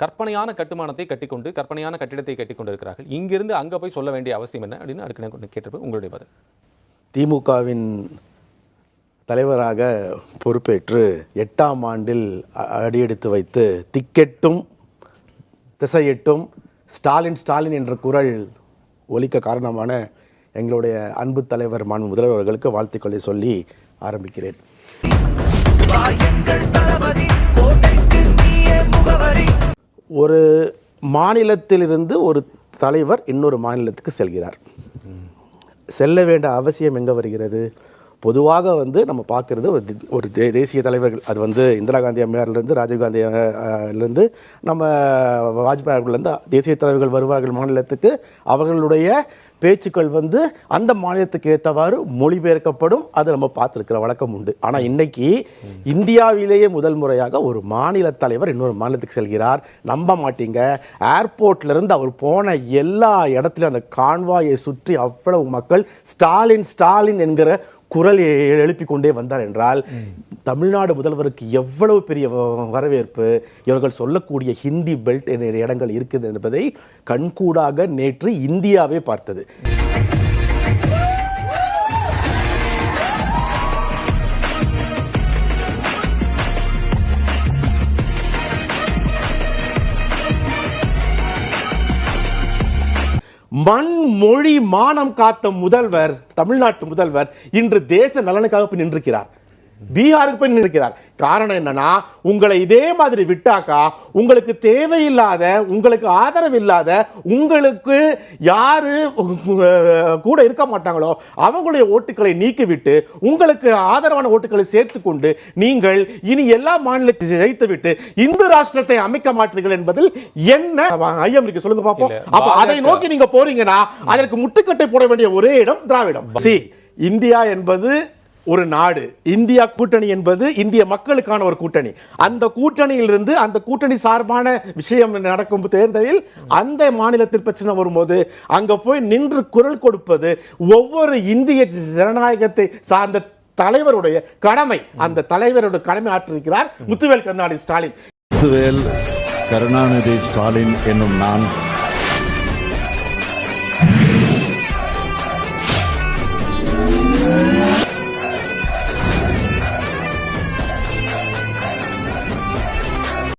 கற்பனையான கட்டுமானத்தை கட்டிக்கொண்டு கற்பனையான கட்டிடத்தை கட்டிக்கொண்டு இருக்கிறார்கள். இங்கிருந்து அங்கே போய் சொல்ல வேண்டிய அவசியம் என்ன அப்படின்னு அடுத்து கேட்டிருப்பேன். உங்களுடைய பதில். திமுகவின் தலைவராக பொறுப்பேற்று 8ஆம் ஆண்டில் அடியெடுத்து வைத்து திக்கெட்டும் திசையெட்டும் ஸ்டாலின் ஸ்டாலின் என்ற குரல் ஒலிக்க காரணமான எங்களுடைய அன்பு தலைவர் மாண்பு முதல்வர் அவர்களுக்கு வாழ்த்துக்களை சொல்லி ஆரம்பிக்கிறேன். ஒரு மாநிலத்திலிருந்து ஒரு தலைவர் இன்னொரு மாநிலத்துக்கு செல்கிறார். செல்ல வேண்டிய அவசியம் எங்கே வருகிறது? பொதுவாக நம்ம பார்க்குறது ஒரு தேசிய தலைவர்கள், அது இந்திரா காந்தி அம்மையார்லேருந்து ராஜீவ்காந்திலேருந்து நம்ம வாஜ்பாய் அவர்கள்லேருந்து தேசிய தலைவர்கள் வருவார்கள் மாநிலத்துக்கு. அவர்களுடைய பேச்சுக்கள் அந்த மாநிலத்துக்கு ஏற்றவாறு மொழிபெயர்க்கப்படும். அது நம்ம பார்த்துருக்கிற வழக்கம் உண்டு. ஆனால் இன்னைக்கு இந்தியாவிலேயே முதல் முறையாக ஒரு மாநில தலைவர் இன்னொரு மாநிலத்துக்கு செல்கிறார். நம்ப மாட்டீங்க, ஏர்போர்ட்லேருந்து அவர் போன எல்லா இடத்துலையும் அந்த கான்வாயை சுற்றி அவ்வளவு மக்கள் ஸ்டாலின் ஸ்டாலின் என்கிற குரல் எழுப்பி கொண்டே வந்தார் என்றால் தமிழ்நாடு முதல்வருக்கு எவ்வளவு பெரிய வரவேற்பு, இவர்கள் சொல்லக்கூடிய ஹிந்தி பெல்ட் என்ற இடங்கள் இருக்குது என்பதை கண்கூடாக நேற்று இந்தியாவே பார்த்தது. மண் மொழி மானம் காத்த முதல்வர், தமிழ்நாட்டு முதல்வர் இன்று தேச நலனுக்காக நின்றிருக்கிறார். பீகாருக்கு போய் நிற்கிறார். காரணம் என்னன்னா, உங்களை இதே மாதிரி விட்டாக்கா உங்களுக்கு தேவையில்லாத, உங்களுக்கு ஆதரவு இல்லாத, உங்களுக்கு யாரு கூட இருக்க மாட்டாங்களோ அவங்களுடைய ஓட்டுகளை நீக்கிவிட்டு உங்களுக்கு ஆதரவான ஓட்டுகளை சேர்த்து கொண்டு நீங்கள் இனி எல்லா மாநிலத்தை ஜெயித்து விட்டு இந்து ராஷ்டிரத்தை அமைக்க மாட்டீர்கள் என்பதில் என்ன ஐயம் இருக்கு சொல்லுங்க பாப்போம். அப்ப அதை நோக்கி நீங்க போறீங்கன்னா அதற்கு முட்டுக்கட்டை போட வேண்டிய ஒரே இடம் திராவிடம். இந்தியா என்பது ஒரு நாடு, இந்தியா கூட்டணி என்பது இந்திய மக்களுக்கான ஒரு கூட்டணி. அந்த கூட்டணியிலிருந்து அந்த கூட்டணி சார்பான விஷயம் நடக்கும் தேர்தலில் அந்த மாநிலத்தில் பிரச்சனை வரும்போது அங்க போய் நின்று குரல் கொடுப்பது ஒவ்வொரு இந்திய ஜனநாயகத்தை சார்ந்த தலைவருடைய கடமை. அந்த தலைவருடைய கடமை ஆற்றிருக்கிறார் முத்துவேல் கருணாநிதி ஸ்டாலின். முத்துவேல் கருணாநிதி ஸ்டாலின் என்னும் நான்